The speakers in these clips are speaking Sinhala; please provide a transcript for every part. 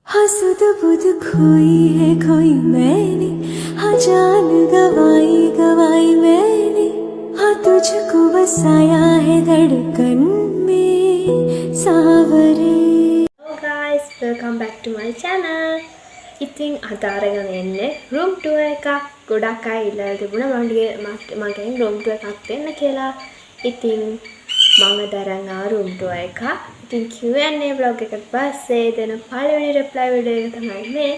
हाँ सुध बुध खोई है खोई मैंने, हाँ जान गवाई गवाई मैंने, हाँ तुझको बसाया है धड़कन में सावरे. Hello guys, welcome back to my channel. ඉතින් අද අරගෙන එන්නේ room tour එකක්. ගොඩක් අය ඉල්ලලා තිබුණා මගෙන් room tour එකක් දෙන්න කියලා. ඉතින් මම දරන් ආ room tour එකක්. ඉතින් Q&A vlog එකට පස්සේ දෙන පළවෙනි reply video එක තමයි මේ.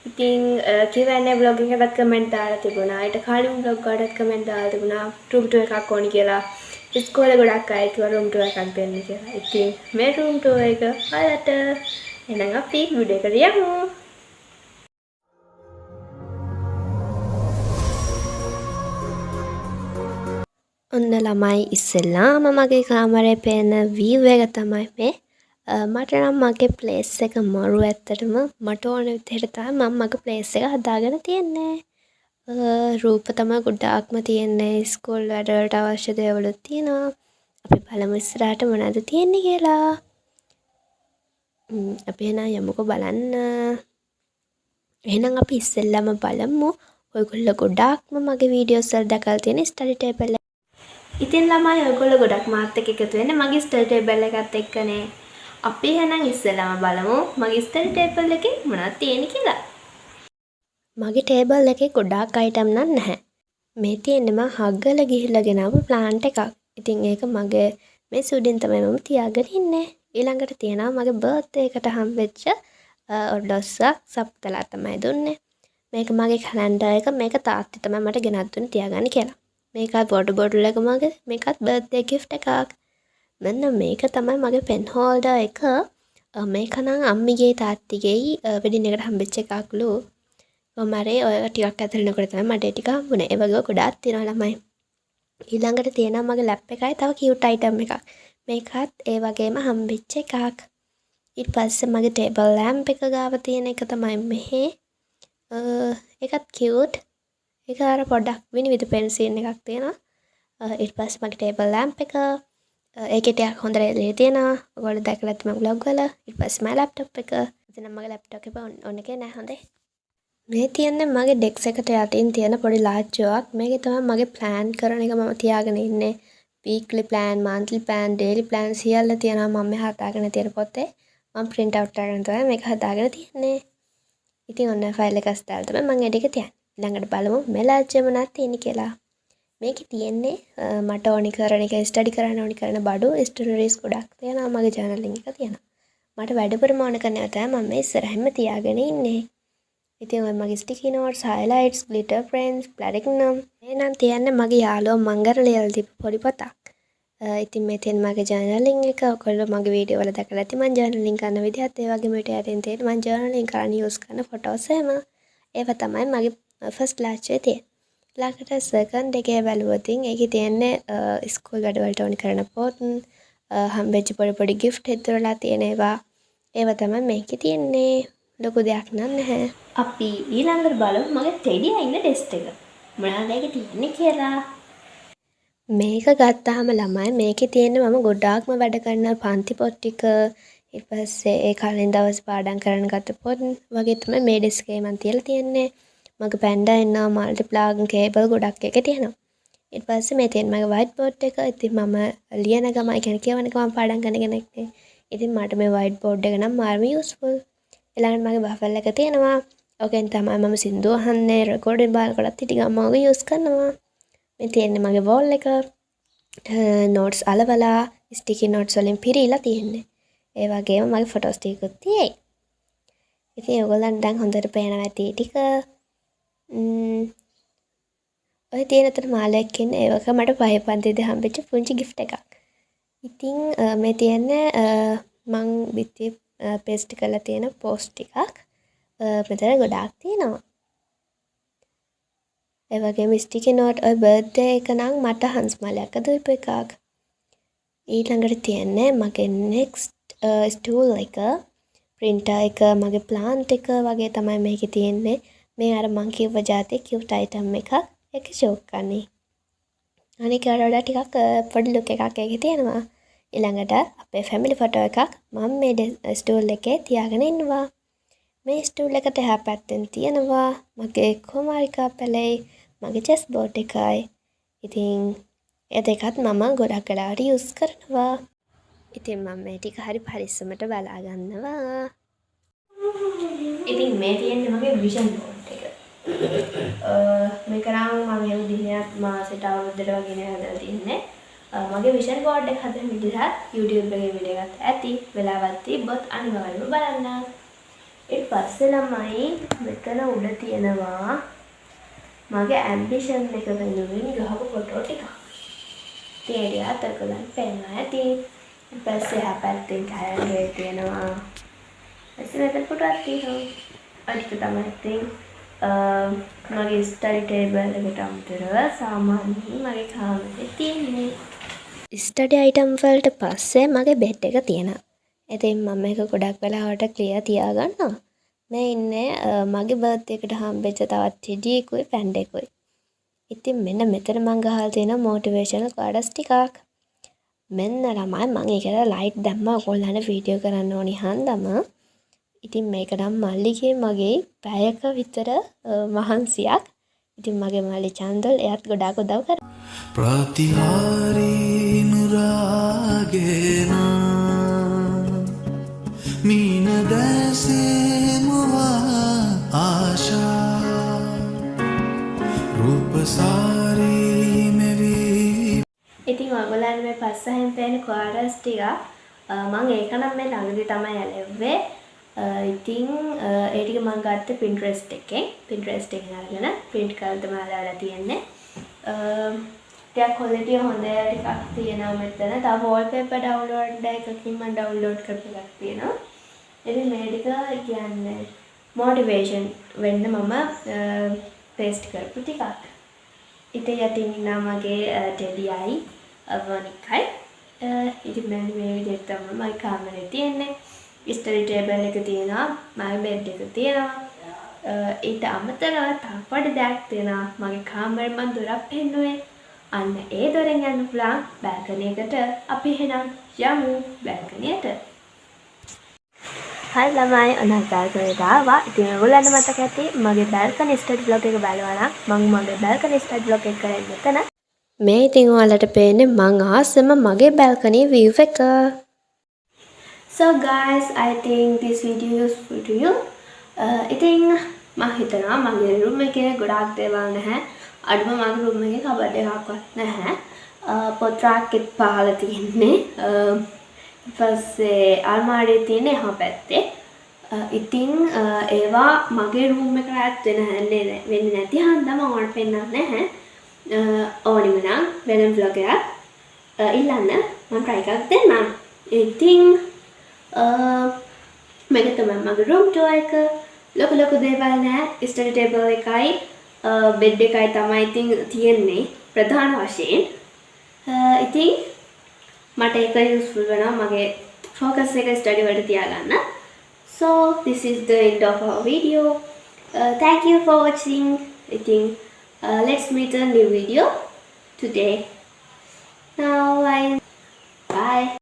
ඉතින් Q&A vlog එකකට comment දාලා තිබුණා. ඊට කලින් vlog වලට comment දාලා තිබුණා room tour එකක් ඕනි කියලා. ඉස්කෝලේ ගොඩක් අය කිව්වා room tour එකක් දෙන්න කියලා. ඉතින් මේ room tour එක ඔයාලට එහෙනම් අපි වීඩියෝ එකට යමු. ඔන්න ළමයි ඉස්සෙල්ලාම මගේ කාමරේ පේන view එක තමයි මේ. මට නම් මගේ place එක මරු ඇත්තටම මට ඕන විදිහට තමයි මම මගේ place එක හදාගෙන තියන්නේ. රූප තමයි ගොඩාක්ම තියෙන්නේ. ස්කූල් වැඩවලට අවශ්‍ය දේවලුත් තියෙනවා. අපි බලමු ඉස්සරහට මොනවද තියෙන්නේ කියලා. අපි එහෙනම් යමුකෝ බලන්න. එහෙනම් අපි ඉස්සෙල්ලාම බලමු ඔයගොල්ලෝ ගොඩාක්ම මගේ වීඩියෝස් වල දැකලා තියෙන ස්ටඩි ටේබල් එක. ඉතින් ළමයි ඔයගොල්ලෝ ගොඩක් මාත් එක්ක එකතු වෙන්නේ මගේ ස්ටඩි ටේබල් එකත් එක්කනේ. අපි එහෙනම් ඉස්සෙල්ලාම බලමු මගේ ස්ටඩි ටේබල් එකේ මොනවද තියෙන්නේ කියලා. මගේ ටේබල් එකේ ගොඩාක් අයිටම් නැහැ. මේ තියෙන්නේ මම හග්ගලා ගිහිල්ලා ගෙනාවු ප්ලාන්ට් එකක්. ඉතින් ඒක මගේ මේ සුඩින් තමයි මම තියාගෙන ඉන්නේ. ඊළඟට තියෙනවා මගේ බර්ත්ඩේ එකට හම්බෙච්ච ඔඩොස්සක් සප්තලා තමයි දුන්නේ. මේක මගේ කැලෙන්ඩර් එක. මේක තාත්තා තමයි මට ගෙනත් දුන්නේ තියාගන්න කියලා. මේකත් වොටර් බෝටල් එක මගේ. මේකත් බර්ත්ඩේ ගිෆ්ට් එකක්. මෙන්න මේක තමයි මගේ පෙන් හෝල්ඩර් එක. මේක නම් අම්මිගේ තාත්තිගේ වෙඩින් එකට හම්බෙච්ච එකක්ලු. කොහමරේ ඔය ටිකක් ඇතුළේනකොට තමයි මට ටික හම්බුනේ. ඒ වගේ ගොඩාක් තියෙනවා ළමයි. ඊළඟට තියෙනවා මගේ ලැප් එකයි තව කියුට් අයිටම් එකක්. මේකත් ඒ වගේම හම්බෙච්ච එකක්. ඊට පස්සේ මගේ ටේබල් ලැම්ප් එක ගාව තියෙන එක තමයි මෙහි. ඒකත් කියුට්. ඒක අර පොඩක් විනිවිද පෙන්සිල් එකක් තියෙනවා. ඊට පස්සේ මගේ ටේබල් ලැම්ප් එක. ඒකේ ටිකක් හොඳ එළිය තියෙනවා. ඔයගොල්ලෝ දැකලා ඇති මගේ vlog වල. ඊට පස්සේ මගේ ලැප්ටොප් එක. එතන මගේ ලැප්ටොප් එක ඔන්න එකේ නෑ හොඳේ. මේ තියන්නේ මගේ ඩෙස්ක් එකට යටින් තියෙන පොඩි ලාච්චුවක්. මේකේ තමයි මගේ ප්ලෑන් කරන එක මම තියාගෙන ඉන්නේ. Weekly plan, monthly plan, daily plan සියල්ල තියෙනවා මම මේ හදාගෙන තියෙන පොතේ. මම print out කරගෙන තමයි මේක හදාගෙන තියන්නේ. ඉතින් ඔන්න ෆයිල් එකක් දාලා තමයි මම එඩික තියන්නේ. ඊළඟට බලමු මේ ලාච්චුවේ මොනවද තියෙන්නේ කියලා. මේකේ තියෙන්නේ මට ඕනි කරන එක ස්ටඩි කරන්න ඕනි කරන බඩු ස්ටෝරීස් ගොඩක් තියෙනවා. මගේ ජර්නලින් එක තියෙනවා. මට වැඩිපුරම ඕන කරන ඒවා තමයි මම මේ ඉස්සරහින්ම තියාගෙන ඉන්නේ. ඉතින් ඔය මගේ ස්ටිකි notes, highlights, glitter pens, platinum මේ නම් තියන්නේ මගේ යාළුවා මංගර ලියලා දීපු පොඩි පොතක්. ඉතින් මේ තියෙන මගේ ජර්නලින් එක. ඔයගොල්ලෝ මගේ වීඩියෝ වල දැකලා ඇති මම ජර්නලින් කරන විදිහත් ඒ වගේම ඊට යටින් තියෙන මම ජර්නලින් කරන්න යූස් කරන ෆොටෝස් එහෙම. ඒවා තමයි මගේ ෆස්ට් ලාච්චුවේ තියෙන්නේ. ඊළඟට සෙකන්ඩ් එකේ බැලුවොත් ඒකේ තියෙන්නේ ස්කූල් වැඩවලට ඕනි කරන පොත්, හම්බෙච්ච පොඩි පොඩි ගිෆ්ට් හිටවලා තියෙන ඒවා. ඒවා තමයි මේකේ තියෙන්නේ. ලොකු දෙයක් නැහැ. අපි ඊළඟට බලමු මගේ ටෙඩියා ඉන්න ඩෙස්ක් එක. මොනවද ඒකේ තියෙන්නේ කියලා. මේක ගත්තාම ළමයි මේකේ තියෙන්නේ මම ගොඩාක්ම වැඩ කරන පන්ති පොත් ටික. ඊට පස්සේ ඒ කලින් දවස් පාඩම් කරන්න ගත්ත පොත් වගේ තමයි මේ ඩෙස්ක් එකේ මම තියලා තියෙන්නේ. මගේ පෙන්ඩා ඉන්නවා, මල්ටිප්ලාග් කේබල් ගොඩක් එක තියෙනවා. ඊට පස්සේ මේ තියෙන මගේ වයිට් බෝඩ් එක. ඉතින් මම ලියන ගම කියන්නේ කියවන ගම පාඩම් කරන කෙනෙක් නේ. ඉතින් මට මේ වයිට් බෝඩ් එක නම් මාර්ම යූස්ෆුල්. ඊළඟට මගේ බෆල් එක තියෙනවා. ඔකෙන් තමයි මම සින්දු අහන්නේ, රෙකෝඩින් බලකොටත් හිටි ගම මම යූස් කරනවා. මේ තියෙන්නේ මගේ වෝල් එක. නෝට්ස් අලවලා ස්ටිකි නෝට්ස් වලින් පිරීලා තියෙන්නේ. ඒ වගේම මගේ ෆොටෝස් ටිකකුත් තියෙයි. ඉතින් ඔයගොල්ලන්ට දැන් හොඳට පේනවා ඇති ටික. ඔය තියෙන අතර මාලයක් ඉන්නේ. ඒක මට පහේ පන්තියේදී හම්බෙච්ච පුංචි gift එකක්. ඉතින් මේ තියෙන්නේ මං බිත්තියේ පේස්ට් කරලා තියෙන පෝස්ට් ටිකක්. මෙතන ගොඩාක් තියෙනවා. ඒ වගේම ස්ටිකි නෝට් ඔය බර්ත්ඩේ එක නම් මට හංස් මාලයක් දීපු එකක්. ඊළඟට තියෙන්නේ මගේ next ස්ටූල් එක, printer එක, මගේ plant එක වගේ තමයි මේකේ තියෙන්නේ. මේ අර මං කිව්ව જાතේ cute item එකක්. ඒක ෂෝක් කන්නේ. අනික වඩා ටිකක් පොඩි ලුක් එකක් ඒකේ තියෙනවා. ඊළඟට අපේ family photo එකක් මම මේ ස්ටූල් එකේ තියාගෙන ඉන්නවා. මේ ස්ටූල් එකට එහා පැත්තෙන් තියෙනවා මගේ කුමාරිකා පැලේ මගේ චෙස් බෝඩ් එකයි. ඉතින් ඒ දෙකත් මම ගොඩක් වෙලාවට යූස් කරනවා. ඉතින් මම මේ ටික හරි පරිස්සමට බලා ගන්නවා. ඉතින් මේ තියෙන්නේ මගේ විෂන් බෝඩ් එක. මේක නම් මම මේ විදිහට මාසෙට අවුරුද්දට වගේ නේ හදලා තින්නේ. මගේ විෂන් බෝඩ් එක හදන විදිහත් YouTube එකේ වීඩියෝ එකක් ඇති. වෙලාවක් තිබ්බොත් අනිවාර්යයෙන්ම බලන්න. ඊට පස්සේ ළමයි මෙතන උඩ තියෙනවා මගේ ඇම්බිෂන් එක වෙනුවෙන් ගහපු ෆොටෝ ටික. ඉතින් ඒක අතකලන් පේනවා ඇති. ඊට පස්සේ එහා පැත්තෙන් කැලේ තියෙනවා. ඊට මෙතන ෆොටෝක් තියෙනවා. අනිත් තමයි ඉතින් මගේ ස්ටඩි ටේබල් එකට අමතරව සාමාන්‍යයෙන් මගේ කාමරේ තියෙන්නේ. ස්ටඩි අයිටම් වලට පස්සේ මගේ බෙඩ් එක තියෙනවා. ඉතින් මම මේක ගොඩක් වෙලාවට ක්ලියර් තියාගන්නවා. මේ ඉන්නේ මගේ බර්ත්ඩේ එකට හම්බෙච්ච තවත් ටෙඩියෙකුයි පැන්ඩෙකුයි. ඉතින් මෙන්න මෙතන මම ගහලා තියෙන මොටිවේෂනල් කාඩ්ස් ටිකක්. මෙන්න ළමයි මම ඒකට ලයිට් දැම්මා ඔයගොල්ලන්ට වීඩියෝ කරන්න ඕනි හන්දම. ඉතින් මේක නම් මල්ලිගේ මගේ පැයක විතර මහන්සියක්. ඉතින් මගේ මල්ලි චන්දල් එයාත් ගොඩාක් උදව් කරා. ප්‍රතිහාරී නුරාගෙන මීන දැසේ මුවා ආශා රූපසාරී මෙවී. ඉතින් ඔයගොල්ලන් මේ පස්සෙන් පේන කොරස් ටික මම ඒක නම් මේ ළඟදී තමයි ඇලෙව්වේ. ඉතින් ඒ ටික මම ගත්තේ Pinterest එකෙන්. Pinterest එකෙන් අරගෙන print කරලා තමයි දාලා තියෙන්නේ. ටිකක් quality හොඳ ටිකක් තියෙනවා මෙතන. තව wallpaper download එකකින් මම download කරපු එකක් තියෙනවා. ඉතින් මේ ටික කියන්නේ motivation වෙන්න මම paste කරපු ටිකක්. ඉතින් යටින් ඉන්නා මගේ ටෙඩියයි වනිකයි. ඉතින් මම මේ විදිහට තමයි මගේ කාමරේ තියෙන්නේ. ස්ටඩි ටේබල් එක තියෙනවා, මගේ බෙඩ් එක තියෙනවා. ඊට අමතරව තව පොඩි දෙයක් තියෙනවා. මගේ කාමරේ මම දොරක් පෙන්නුවේ. අන්න ඒ දොරෙන් යන්න පුළුවන් බල්කනි එකට. අපි එහෙනම් යමු බල්කනියට. හයි ළමයි අනක් බල්කනියට ආවා. ඉතින් ඔයගොල්ලන්ට මතක ඇති මගේ බල්කනි ස්ටඩි බ්ලොග් එක බලනවා නම් මම මගේ බල්කනි ස්ටඩි බ්ලොග් එක කරන්නේ මෙතන. මේ ඉතින් ඔයාලට පේන්නේ මං ආසම මගේ බල්කනි view එක. So guys, I think this video useful to you. ඉතින් මම හිතනවා මගේ room එකේ ගොඩාක් දේවල් නැහැ. අඩුම මගේ room එකේ කබඩ් එකක්වත් නැහැ. පොත් රාක්කෙත් පහළ තියෙන්නේ. ඊපස්සේ අල්මාරියේ තියෙන එහා පැත්තේ. ඉතින් ඒවා මගේ room එකට ඇත් වෙන්නේ නැති හන්දම ඔයාලට පෙන්නන්නේ නැහැ. ඕනිම නම් වෙනම vlog එකක් ඉල්ලන්න මම try එකක් දෙන්නම්. ඉතින් මේක තමයි මගේ room tour එක. ලොකු දේවල් නෑ. study table එකයි bed එකයි තමයි ඉතින් තියෙන්නේ ප්‍රධාන වශයෙන්. ඉතින් මට ඒක useful වෙනවා මගේ focus එක study වලට තියාගන්න. So this is the end of our video. Thank you for watching. ඉතින් let's meet a new video today. Now bye.